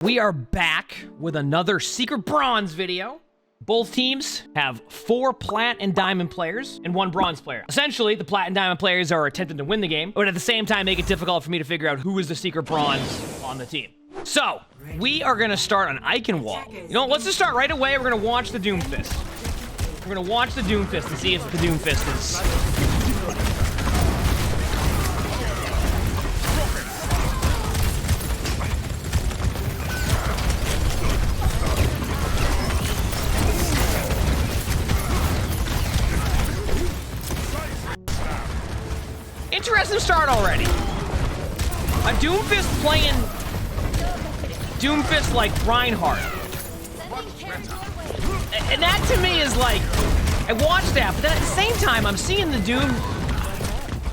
We are back with another Secret Bronze video. Both teams have 4 Plat and Diamond players and 1 Bronze player. Essentially, the Plat and Diamond players are attempting to win the game, but at the same time make it difficult for me to figure out who is the Secret Bronze on the team. So, we are gonna start on Icon Wall. You know, let's just start right away. We're gonna watch the Doomfist. We're gonna watch the Doomfist and see if the Doomfist is... Interesting start already. A Doomfist playing Doomfist like Reinhardt. And that to me is like, I watched that, but then at the same time, I'm seeing the Doom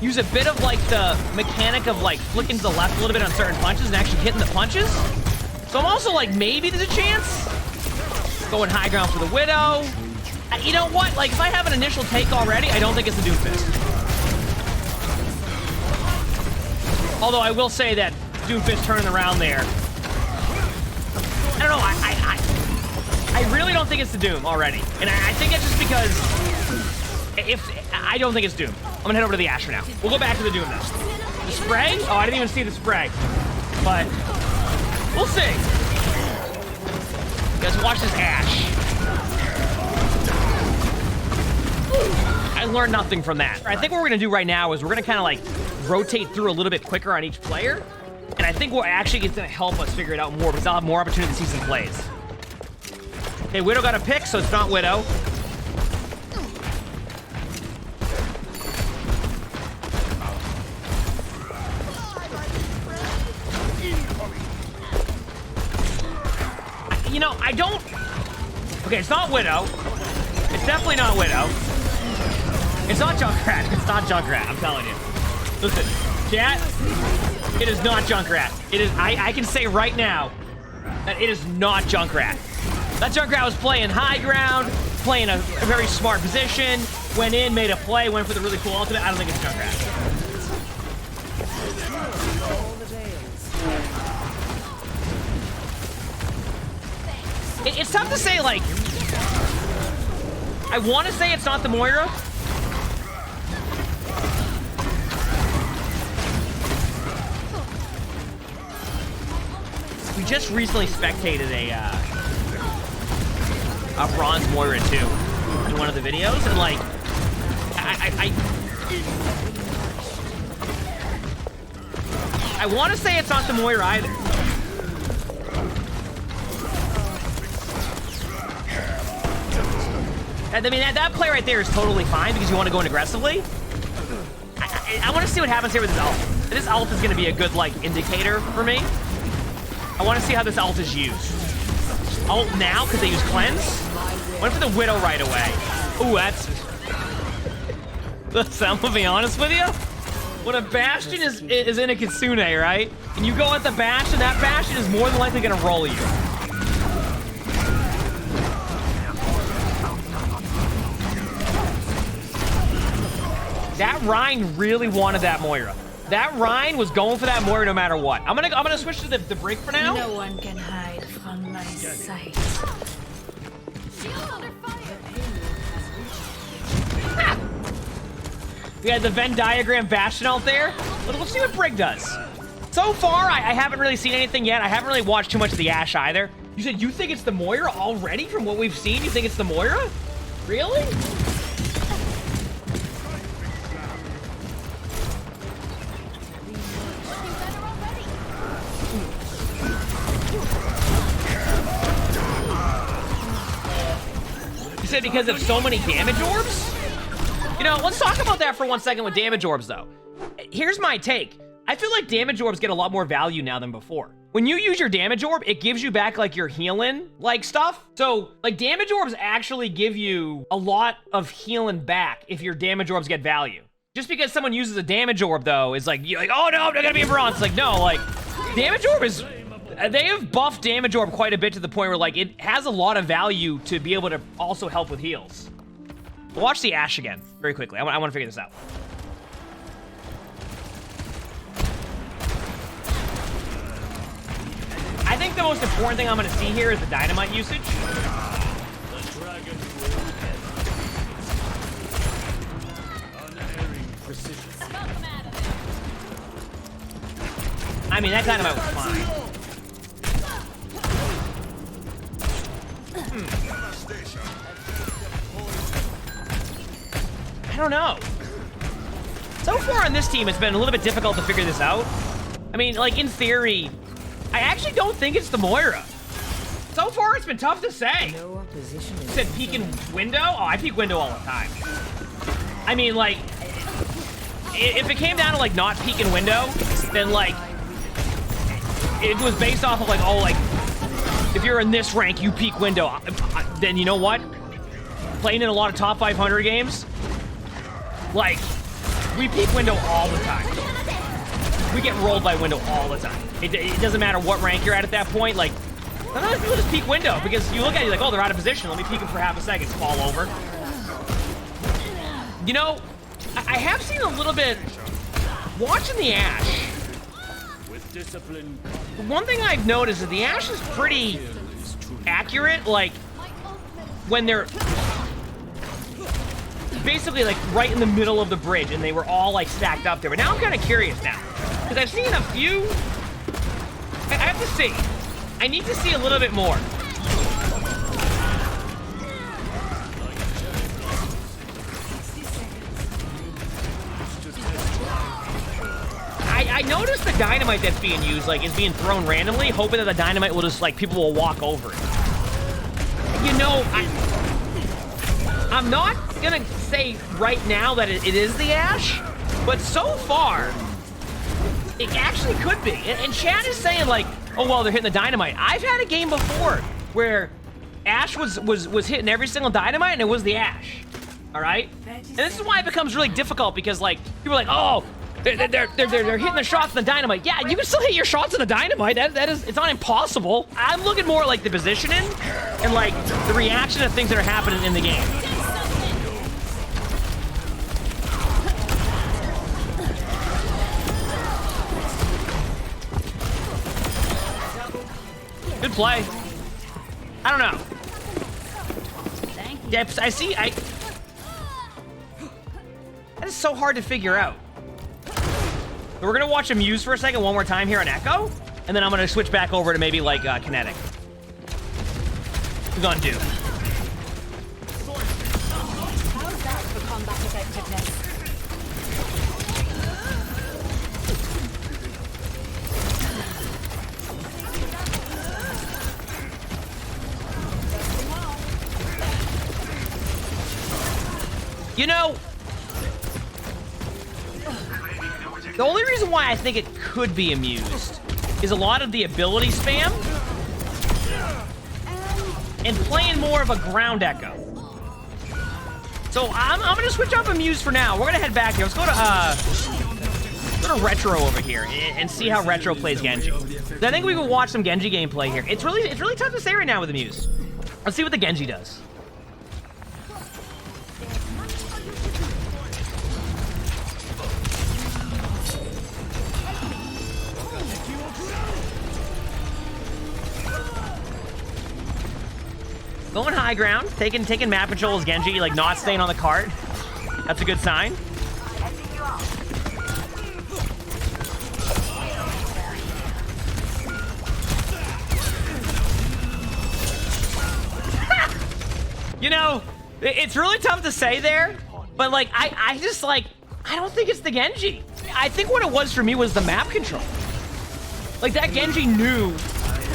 use a bit of like the mechanic of like flicking to the left a little bit on certain punches and actually hitting the punches. So I'm also like, maybe there's a chance. Going high ground for the Widow. You know what? Like, if I have an initial take already, I don't think it's the Doomfist. Although I will say that Doomfist turning around there. I don't know, I really don't think it's the Doom already. And I think it's just because I don't think it's Doom. I'm gonna head over to the Ashe for now. We'll go back to the Doom now. The spray? Oh, I didn't even see the spray. But we'll see. You guys watch this Ashe. I learned nothing from that. I think what we're gonna do right now is we're gonna kind of like rotate through a little bit quicker on each player. And I think what actually is gonna help us figure it out more because I'll have more opportunity to see some plays. Okay, Widow got a pick, so it's not Widow. You know, I don't... Okay, it's not Widow. It's definitely not Widow. It's not Junkrat. It's not Junkrat, I'm telling you. Listen, chat, it is not Junkrat. It is, I can say right now that it is not Junkrat. That Junkrat was playing high ground, playing a very smart position, went in, made a play, went for the really cool ultimate. I don't think it's Junkrat. It's tough to say, like, I want to say it's not the Moira. We just recently spectated a Bronze Moira 2 in one of the videos, and like, I want to say it's not the Moira either. I mean, that play right there is totally fine because you want to go in aggressively. I want to see what happens here with this ult. This ult is going to be a good, like, indicator for me. I want to see how this ult is used. Ult now, because they use Cleanse. Went for the Widow right away. Ooh, that's... Listen, I'm gonna be honest with you. When a Bastion is in a Kitsune, right? And you go at the Bastion, that Bastion is more than likely gonna roll you. That Rein really wanted that Moira. That Rein was going for that Moira no matter what. I'm gonna switch to the break for now. No one can hide from my sight. Ah! We had the Venn diagram Bastion out there. Let's see what Brig does. So far, I haven't really seen anything yet. I haven't really watched too much of the Ashe either. You said you think it's the Moira already from what we've seen? You think it's the Moira? Really? You said because of so many damage orbs? You know, let's talk about that for 1 second with damage orbs, though. Here's my take. I feel like damage orbs get a lot more value now than before. When you use your damage orb, it gives you back, like, your healing, like, stuff. So, like, damage orbs actually give you a lot of healing back if your damage orbs get value. Just because someone uses a damage orb, though, is like, you're like, oh, no, I'm not gonna be a bronze. It's like, no, like, damage orb is... They have buffed damage orb quite a bit to the point where, like, it has a lot of value to be able to also help with heals. Watch the Ashe again, very quickly. I want to figure this out. the most important thing I'm going to see here is the dynamite usage. I mean, that dynamite was fine. I don't know. So far on this team, it's been a little bit difficult to figure this out. I mean, like, in theory, I actually don't think it's the Moira. So far, it's been tough to say. You said peek in window? Oh, I peek window all the time. I mean, like, if it came down to, like, not peek in window, then, like, it was based off of, like, oh, like, if you're in this rank, you peek window. Then you know what? Playing in a lot of top 500 games, like, we peek window all the time. We get rolled by window all the time. It doesn't matter what rank you're at that point. Like, sometimes people just peek window because you look at it like, oh, they're out of position. Let me peek them for half a second. Fall over. You know, I have seen a little bit watching the Ashe. One thing I've noticed is the Ashe is pretty accurate. Like, when they're basically like right in the middle of the bridge and they were all like stacked up there. But now I'm kind of curious now because I've seen a few. I have to see. I need to see a little bit more. I noticed the dynamite that's being used like is being thrown randomly, hoping that the dynamite will just like people will walk over it. You know, I'm not gonna say right now that it is the Ashe, but so far, it actually could be. And Chad is saying like, oh well, they're hitting the dynamite. I've had a game before where Ashe was hitting every single dynamite, and it was the Ashe. All right, and this is why it becomes really difficult because like people are like, oh, they're hitting the shots in the dynamite. Yeah, you can still hit your shots in the dynamite. It's not impossible. I'm looking more like the positioning and like the reaction to things that are happening in the game. Good play. I don't know. Yeah, I see. That is so hard to figure out. But we're gonna watch him use for a second one more time here on Echo, and then I'm gonna switch back over to maybe like Kinetic. We're gonna do. How's that for combat effectiveness? You know, the only reason why I think it could be amused is a lot of the ability spam and playing more of a ground echo. So I'm gonna switch up Amuse for now. We're gonna head back here. Let's go to Retro over here and see how Retro plays Genji. I think we can watch some Genji gameplay here. It's really tough to say right now with Amuse. Let's see what the Genji does. Going high ground, taking map control as Genji, like not staying on the cart. That's a good sign. You know, it's really tough to say there, but like I just like I don't think it's the Genji. I think what it was for me was the map control. Like that Genji knew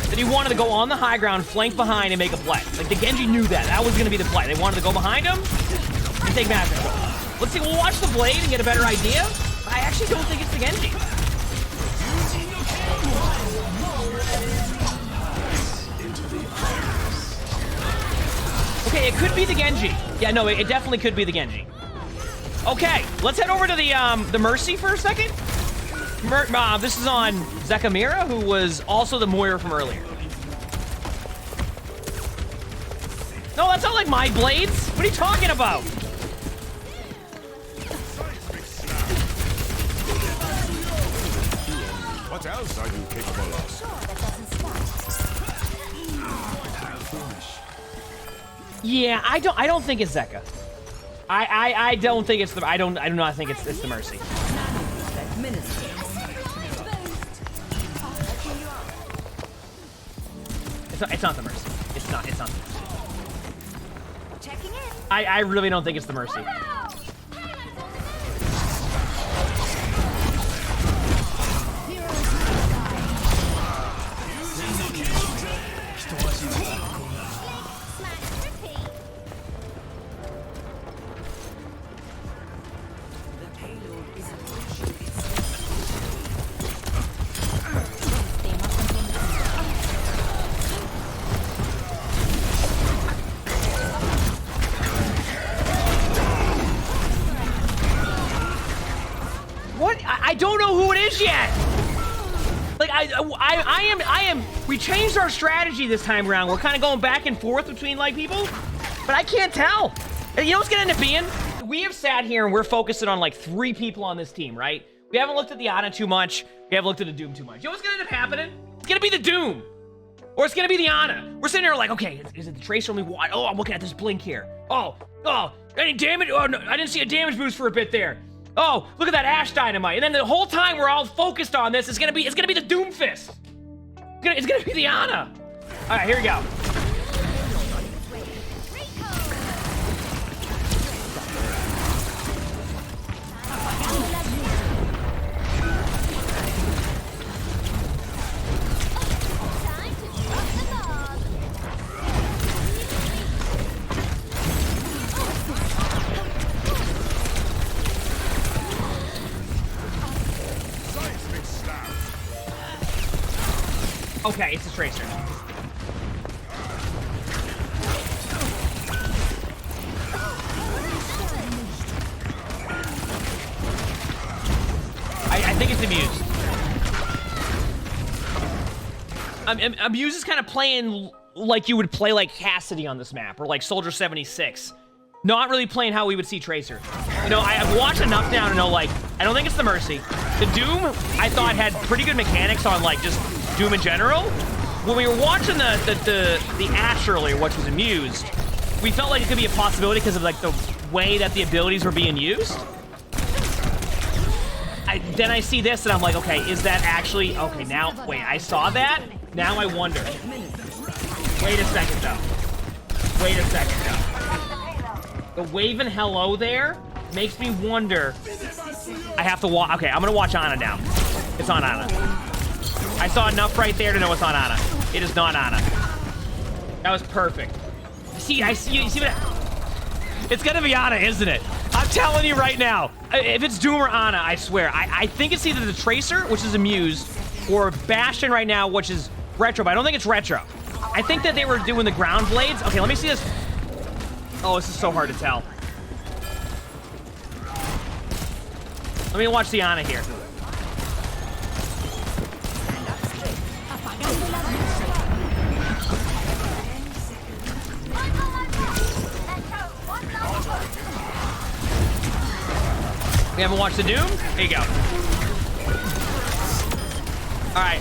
that he wanted to go on the high ground, flank behind, and make a play. Like, the Genji knew that. That was going to be the play. They wanted to go behind him and take map control. Let's see. We'll watch the blade and get a better idea. I actually don't think it's the Genji. Okay, it could be the Genji. Yeah, no, it definitely could be the Genji. Okay, let's head over to the Mercy for a second. This is on Zekamira, who was also the Moira from earlier. No, that's not like my blades. What are you talking about? What else are you capable of? Yeah, I don't think it's Zeka. I don't think it's the I do not think it's the Mercy. It's not the Mercy. It's not the Mercy. Checking in. I really don't think it's the Mercy. I don't know who it is yet. Like I am. We changed our strategy this time around. We're kind of going back and forth between like people, but I can't tell. And you know what's gonna end up being? We have sat here and we're focusing on like 3 people on this team, right? We haven't looked at the Ana too much. We haven't looked at the Doom too much. You know what's gonna end up happening? It's gonna be the Doom, or it's gonna be the Ana. We're sitting there like, okay, is it the Tracer? Oh, I'm looking at this blink here. Oh, any damage? Oh no, I didn't see a damage boost for a bit there. Oh, look at that Ash Dynamite. And then the whole time we're all focused on this, it's gonna be the Doomfist. It's gonna be the Ana. All right, here we go. Okay, it's a Tracer. I think it's Amuse. Amuse is kind of playing like you would play like Cassidy on this map, or like Soldier 76. Not really playing how we would see Tracer. You know, I've watched enough now to know, like, I don't think it's the Mercy. The Doom, I thought had pretty good mechanics on, like, just Doom in general. When we were watching the Ash earlier, which was Amused, we felt like it could be a possibility because of, like, the way that the abilities were being used. Then I see this, and I'm like, okay, is that actually... Okay, now, wait, I saw that? Now I wonder. Wait a second, though. Wait a second, though. The wave and hello there makes me wonder. I have to watch. Okay, I'm gonna watch Ana now. It's on Ana. I saw enough right there to know it's on Ana. It is not Ana. That was perfect. You see what? It's gonna be Ana, isn't it? I'm telling you right now. If it's Doom or Ana, I swear. I think it's either the Tracer, which is Amused, or Bastion right now, which is Retro, but I don't think it's Retro. I think that they were doing the ground blades. Okay, let me see this. Oh, this is so hard to tell. Let me watch the Ana here. We haven't watched the Doom? Here you go. All right.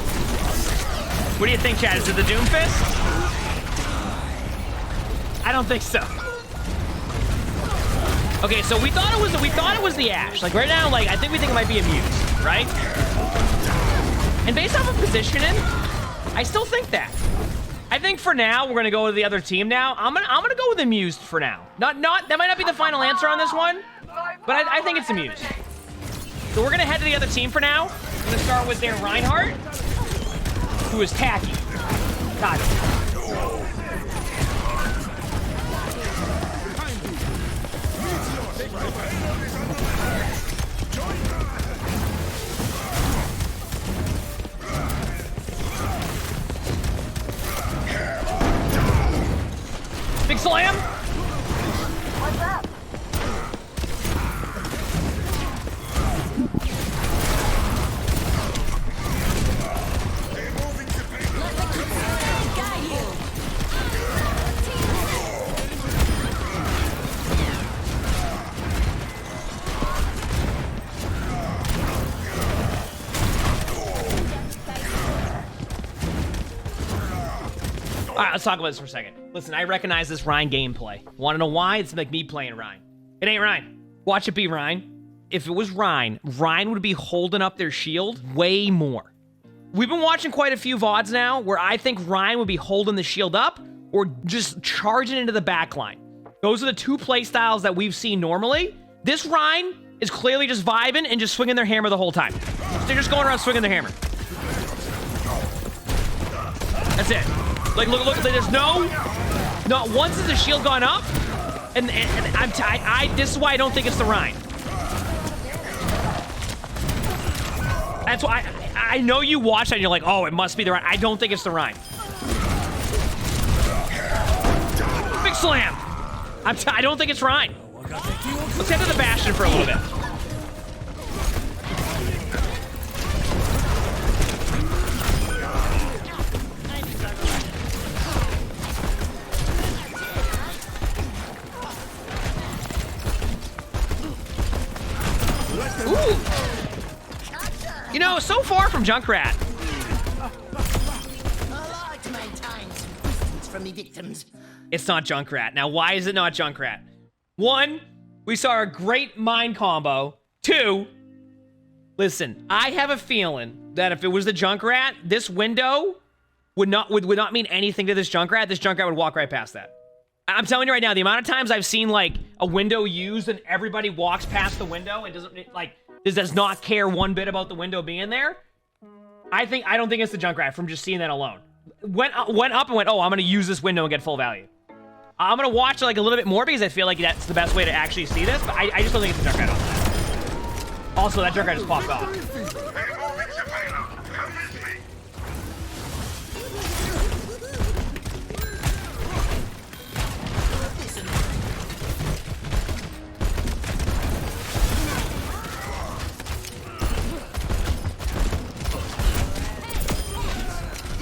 What do you think, Chad? Is it the Doom Fist? I don't think so. Okay, so we thought it was the Ash. Like right now, like I think we think it might be Amuse, right? And based off of positioning, I still think that. I think for now we're gonna go with the other team. Now I'm gonna go with Amused for now. Not that might not be the final answer on this one, but I think it's Amused. So we're gonna head to the other team for now. I'm gonna start with their Reinhardt, who is tacky. Got it. Big slam. What's up? Guide you. All right, let's talk about this for a second. Listen, I recognize this Ryan gameplay. Want to know why? It's like me playing Ryan. It ain't Ryan. Watch it be Ryan. If it was Ryan, Ryan would be holding up their shield way more. We've been watching quite a few VODs now where I think Ryan would be holding the shield up or just charging into the back line. Those are the two play styles that we've seen normally. This Ryan is clearly just vibing and just swinging their hammer the whole time. They're just going around swinging their hammer. That's it. Like, look, there's not once has the shield gone up, and this is why I don't think it's the Ryan. That's why I know you watch that and you're like, oh, it must be the Ryan. I don't think it's the Ryan. Big slam. I don't think it's Ryan. Let's head to the Bastion for a little bit. Ooh. You know, so far from Junkrat. From the victims. It's not Junkrat. Now, why is it not Junkrat? One, we saw a great mind combo. Two, listen, I have a feeling that if it was the Junkrat, this window would not mean anything to this Junkrat. This Junkrat would walk right past that. I'm telling you right now, the amount of times I've seen like a window used and everybody walks past the window and does not care one bit about the window being there. I don't think it's the Junkrat from just seeing that alone. Went up and went, oh, I'm gonna use this window and get full value. I'm gonna watch like a little bit more because I feel like that's the best way to actually see this, but I just don't think it's the Junkrat on that. Also, that Junkrat just popped off.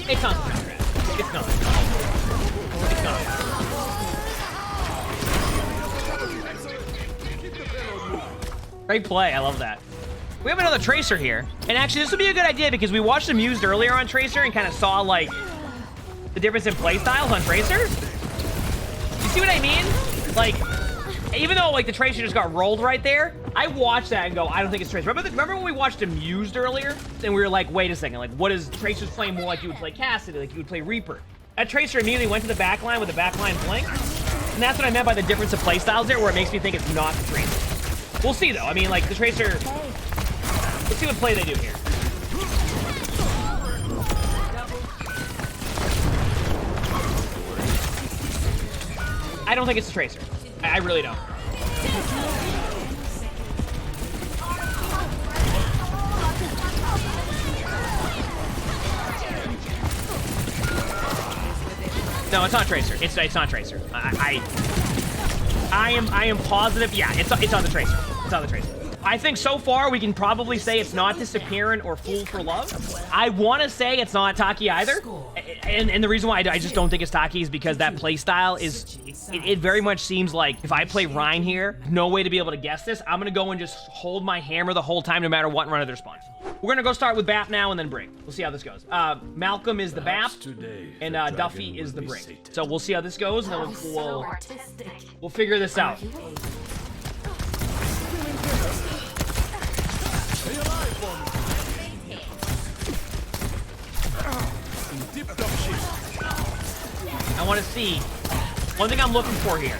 It's not the Junkrat. It's not. It's not. Great play. I love that. We have another Tracer here. And actually, this would be a good idea because we watched him used earlier on Tracer and kind of saw, like, the difference in play styles on Tracer. You see what I mean? Like, even though, like, the Tracer just got rolled right there, I watched that and go, I don't think it's Tracer. Remember when we watched him used earlier? And we were like, wait a second. Like, what is Tracer's playing more like you would play Cassidy, like you would play Reaper? That Tracer immediately went to the back line with the back line flank. And that's what I meant by the difference of play styles there, where it makes me think it's not the Tracer. We'll see, though. I mean, like, the Tracer... Let's see what play they do here. I don't think it's the Tracer. I really don't. No, it's not Tracer. It's not Tracer. I am positive. Yeah, it's on the Tracer. It's on the Tracer. I think so far we can probably say it's not Disappearing or Fool for Love. I want to say it's not Taki either. And the reason why I just don't think it's Taki is because that play style is, it very much seems like if I play Ryan here, no way to be able to guess this. I'm going to go and just hold my hammer the whole time no matter what and run of their spawn. We're going to go start with Bap now and then Brig. We'll see how this goes. Malcolm is the Bap and Duffy is the Brig. So we'll see how this goes and then we'll figure this out. I want to see. One thing I'm looking for here.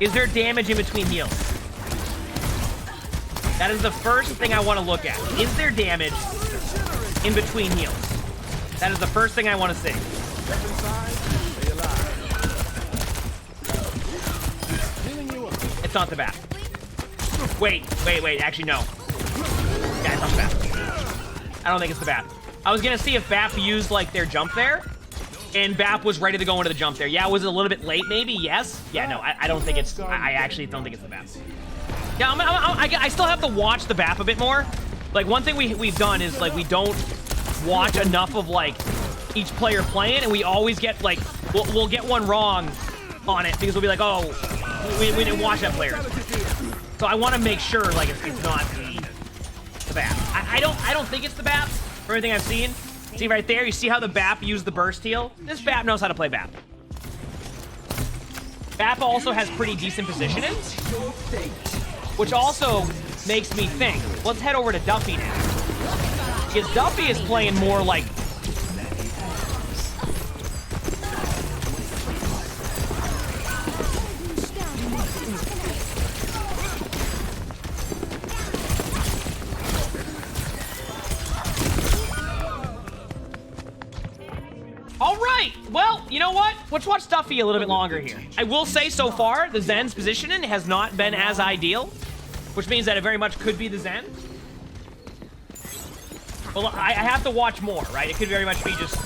Is there damage in between heals? That is the first thing I want to look at. Is there damage in between heals? That is the first thing I want to see. It's not the bat. Wait. Actually, no. Yeah, it's not the bat. I don't think it's the bat. I was going to see if BAP used, like, their jump there. And BAP was ready to go into the jump there. Yeah, was it a little bit late, maybe? Yes? Yeah, no, I don't think it's... I actually don't think it's the BAP. Yeah, I still have to watch the BAP a bit more. Like, one thing we've done is, like, we don't watch enough of, like, each player playing, and we always get, like... We'll get one wrong on it, because we'll be like, oh, we didn't watch that player. So I want to make sure, like, it's not the BAP. I don't think it's the BAP, from everything I've seen. See right there, you see how the BAP used the burst heal? This BAP knows how to play BAP. BAP also has pretty decent positioning, which also makes me think, let's head over to Duffy now. Because Duffy is playing more like... All right, well, you know what? Let's watch Duffy a little bit longer here. I will say so far, the Zen's positioning has not been as ideal, which means that it very much could be the Zen. Well, I have to watch more, right? It could very much be just...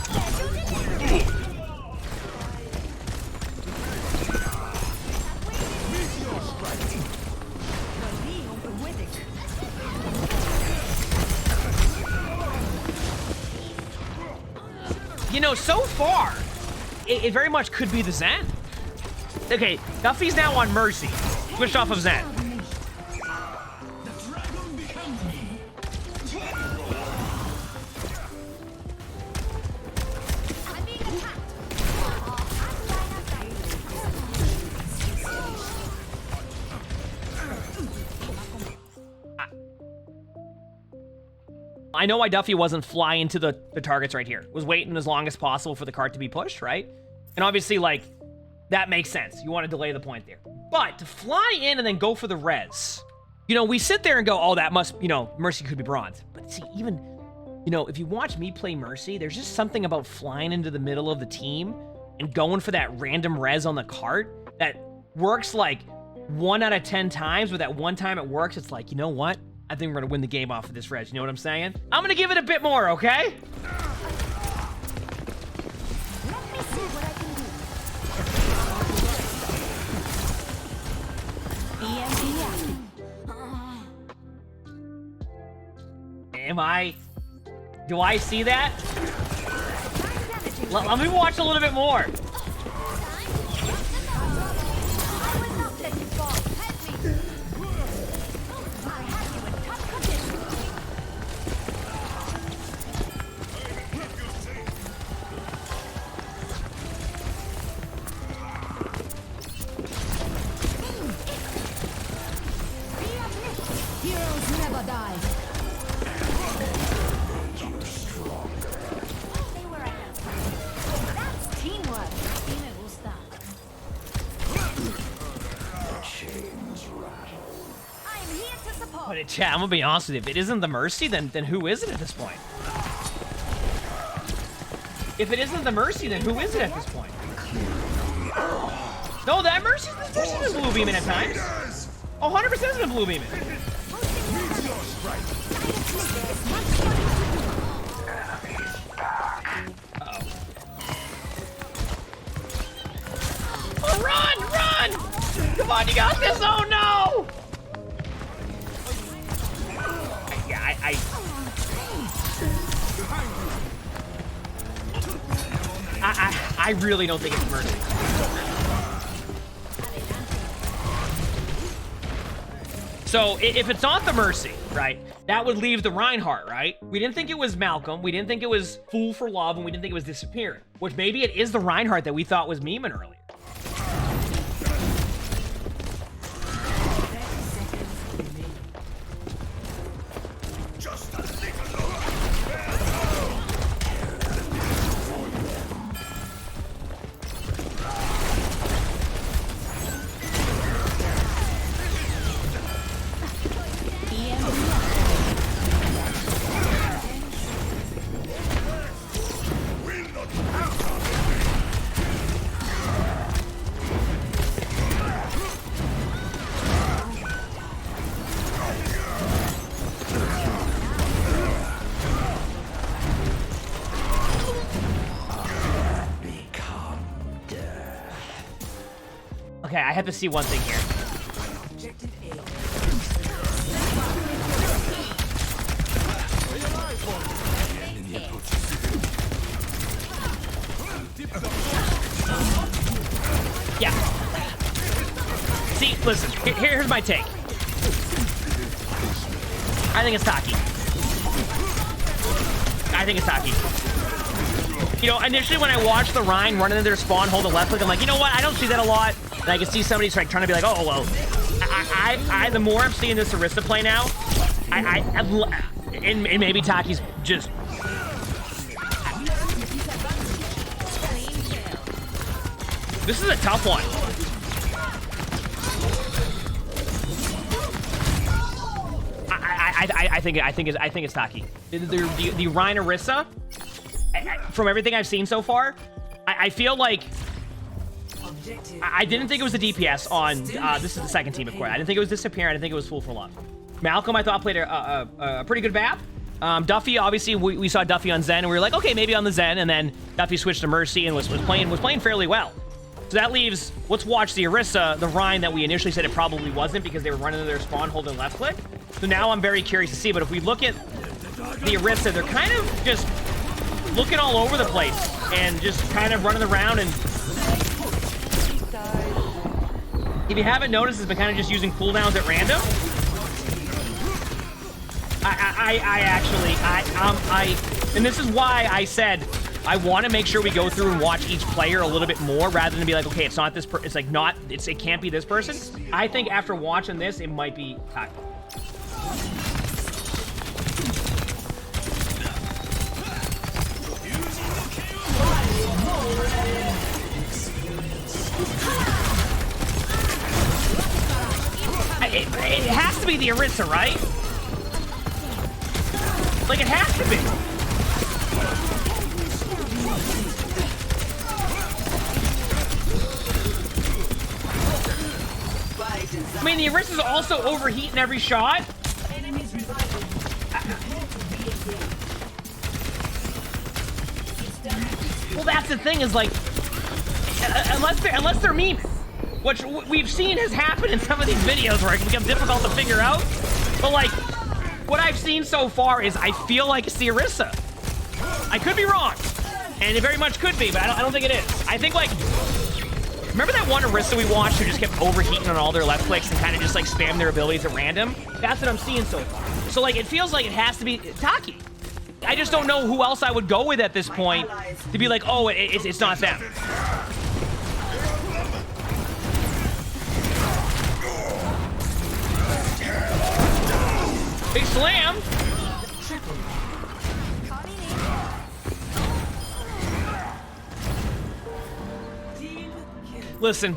You know, so far, it very much could be the Zen. Okay, Duffy's now on Mercy. Switched off of Zen. I know why Duffy wasn't flying to the targets right here. Was waiting as long as possible for the cart to be pushed, right? And obviously, like, that makes sense. You want to delay the point there. But to fly in and then go for the res, you know, we sit there and go, oh, that must, you know, Mercy could be bronze. But see, even, you know, if you watch me play Mercy, there's just something about flying into the middle of the team and going for that random res on the cart that works like 1 out of 10 times, but that one time it works, it's like, you know what? I think we're gonna win the game off of this res. You know what I'm saying? I'm gonna give it a bit more, okay? Let me see what I can do. Am I... Do I see that? Let me watch a little bit more. Heroes never die. That's teamwork. I'm here to support. But chat, I'm gonna be honest with you. If it isn't the Mercy, then who is it at this point? If it isn't the Mercy, then who is it at this point? No, that Mercy's been blue beaming at times. 100% has been blue beaming. Uh-oh. Oh, run! Run! Come on, you got this! Oh, no! I really don't think it's Mercy. So if it's not the Mercy, right, that would leave the Reinhardt, right? We didn't think it was Malcolm. We didn't think it was Fool for Love, and we didn't think it was Disappearing. Which maybe it is the Reinhardt that we thought was memeing earlier. Okay, I have to see one thing here. Yeah. See, listen, here's my take. I think it's Taki. I think it's Taki. You know, initially when I watched the Rhine run into their spawn, hold the left click, I'm like, you know what? I don't see that a lot. And I can see somebody like trying to be like, oh well. The more I'm seeing this Orisa play now, and maybe Taki's just. This is a tough one. I think it's Taki. The Rhine Orisa, from everything I've seen so far, I feel like I didn't think it was the DPS on this is the second team of course. I didn't think it was Disappear. I didn't think it was Fool for Love. Malcolm I thought played a pretty good map. Duffy, obviously we saw Duffy on Zen and we were like, okay, maybe on the Zen, and then Duffy switched to Mercy and was playing fairly well. So that leaves, let's watch the Orisa, the Rhine that we initially said it probably wasn't because they were running to their spawn holding left click. So now I'm very curious to see, but if we look at the Orisa, they're kind of just looking all over the place and just kind of running around, and if you haven't noticed, it's been kind of just using cooldowns at random. And this is why I said I want to make sure we go through and watch each player a little bit more rather than be like, okay, it's not this it's like not, it can't be this person. I think after watching this, it might be Taki. It has to be the Orisa, right? Like, it has to be. I mean, the Orisa's also overheating every shot. Well, that's the thing is, like, unless they're memeing, which we've seen has happened in some of these videos where it can become difficult to figure out. But, like, what I've seen so far is I feel like it's the Orisa. I could be wrong, and it very much could be, but I don't think it is. I think, like, remember that one Orisa we watched who just kept overheating on all their left clicks and kind of just, like, spam their abilities at random? That's what I'm seeing so far. So, like, it feels like it has to be Taki. I just don't know who else I would go with at this point to be like, oh, it's not them. Big slam. Listen,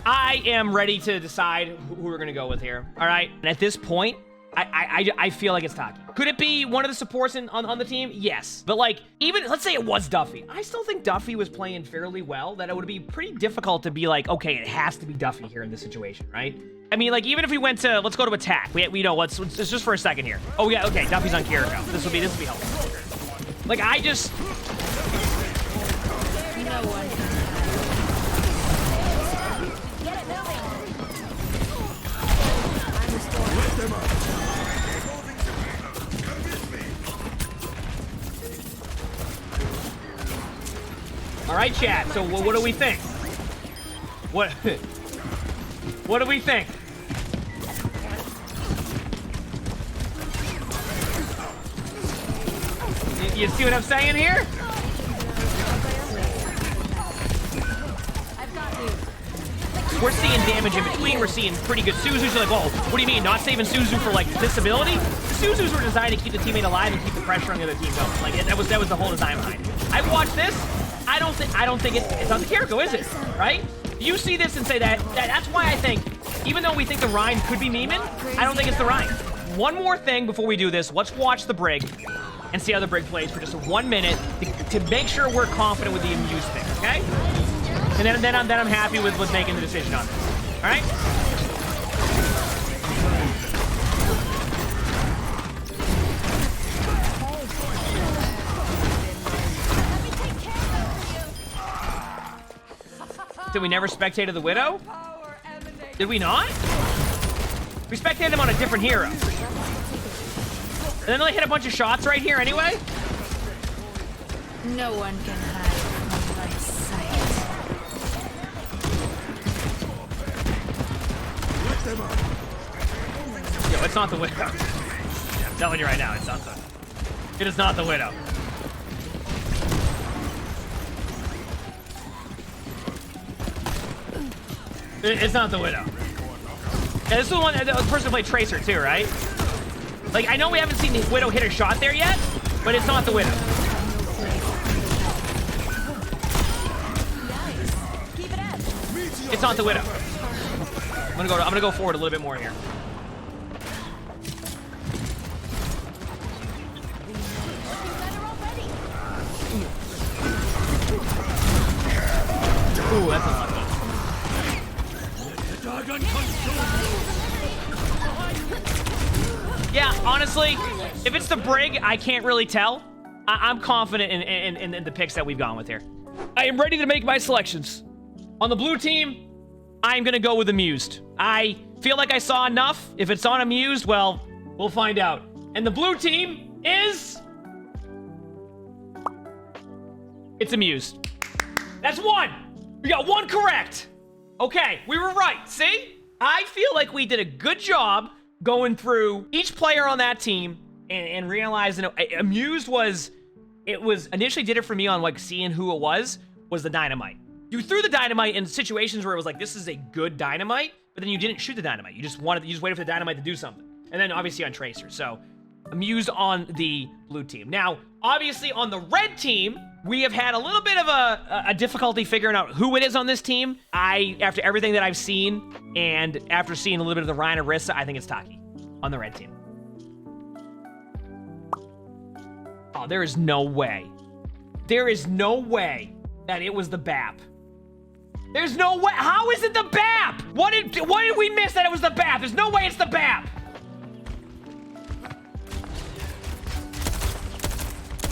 I am ready to decide who we're gonna go with here. All right, and at this point, I feel like it's Taki. Could it be one of the supports on the team? Yes, but like, even let's say it was Duffy. I still think Duffy was playing fairly well. That it would be pretty difficult to be like, okay, it has to be Duffy here in this situation, right? I mean, like, even if we went to, let's go to attack. We know, let's just for a second here. Oh yeah, okay, Duffy's on Kiriko. This will be helpful. Like, I just. All right, chat. So what do we think? What do we think? You see what I'm saying here? We're seeing damage in between. We're seeing pretty good Suzus. You're like, whoa, what do you mean? Not saving Suzu for like disability? The Suzus were designed to keep the teammate alive and keep the pressure on the other team going. Like that was the whole design behind it. I've watched this. I don't think it's on the Kiriko, is it? Right? You see this and say that's why I think, even though we think the Rhine could be memeing, I don't think it's the Rhine. One more thing before we do this. Let's watch the Brig and see how the Brig plays for just 1 minute to make sure we're confident with the Amuse pick, okay? And then I'm happy with making the decision on this. All right? Did we never spectated the Widow? Did we not? We spectated him on a different hero. And then they hit a bunch of shots right here anyway? No one can hide from my sight. Yo, it's not the Widow. I'm telling you right now, it's not the. It is not the Widow. It's not the Widow. Yeah, this is the one, the person who played Tracer too, right? Like, I know we haven't seen the Widow hit a shot there yet, but it's not the Widow. It's not the Widow. I'm gonna go forward a little bit more here. Ooh, that's unlucky. Yeah, honestly, if it's the Brig, I can't really tell. I'm confident in the picks that we've gone with here. I am ready to make my selections. On the blue team, I'm gonna go with Amused. I feel like I saw enough. If it's on Amused, well, we'll find out. And the blue team is... It's Amused. That's one. We got one correct. Okay, we were right. See? I feel like we did a good job going through each player on that team and realizing Amused was... It was initially did it for me on like seeing who it was the dynamite. You threw the dynamite in situations where it was like, this is a good dynamite, but then you didn't shoot the dynamite. You just waited for the dynamite to do something. And then obviously on Tracer. So Amused on the blue team. Now, obviously on the red team, we have had a little bit of a difficulty figuring out who it is on this team. After everything that I've seen, and after seeing a little bit of the Ryan Arissa, I think it's Taki on the red team. Oh, there is no way. There is no way that it was the BAP. There's no way. How is it the BAP? What did we miss that it was the BAP? There's no way it's the BAP.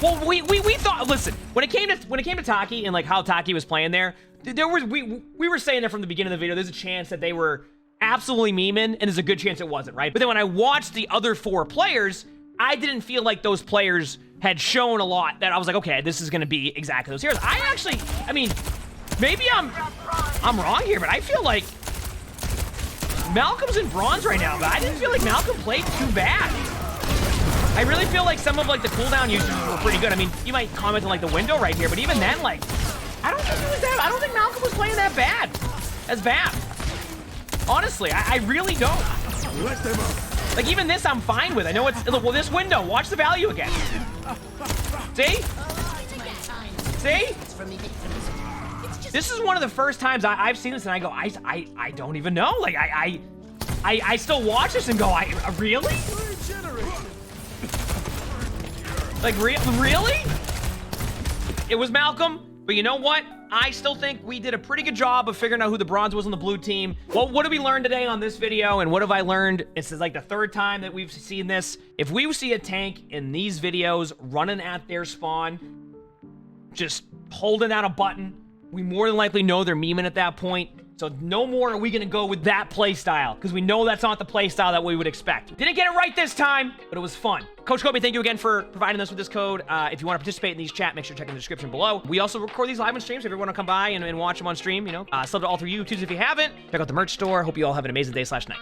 Well, we thought. Listen, when it came to Taki and like how Taki was playing there was we were saying that from the beginning of the video. There's a chance that they were absolutely memeing, and there's a good chance it wasn't, right? But then when I watched the other 4 players, I didn't feel like those players had shown a lot that I was like, okay, this is gonna be exactly those heroes. I mean, maybe I'm wrong here, but I feel like Malcolm's in bronze right now, but I didn't feel like Malcolm played too bad. I really feel like some of like the cooldown uses were pretty good. I mean, you might comment on like the window right here, but even then, like, I don't think Malcolm was playing that bad as VAP. Honestly, I really don't. Like, even this, I'm fine with. I know it's... Look, well, this window. Watch the value again. See? See? This is one of the first times I've seen this, and I go, I don't even know. Like, I still watch this and go, really? Like, really? It was Malcolm, but you know what? I still think we did a pretty good job of figuring out who the bronze was on the blue team. Well, what did we learn today on this video? And what have I learned? This is like the 3rd time that we've seen this. If we see a tank in these videos running at their spawn, just holding down a button, we more than likely know they're memeing at that point. So no more are we gonna go with that play style, because we know that's not the play style that we would expect. Didn't get it right this time, but it was fun. CoachKoby, thank you again for providing us with this code. If you want to participate in these chat, make sure to check in the description below. We also record these live on streams, so if you want to come by and watch them on stream, you know. Sub to all 3 YouTubes if you haven't. Check out the merch store. Hope you all have an amazing day/night.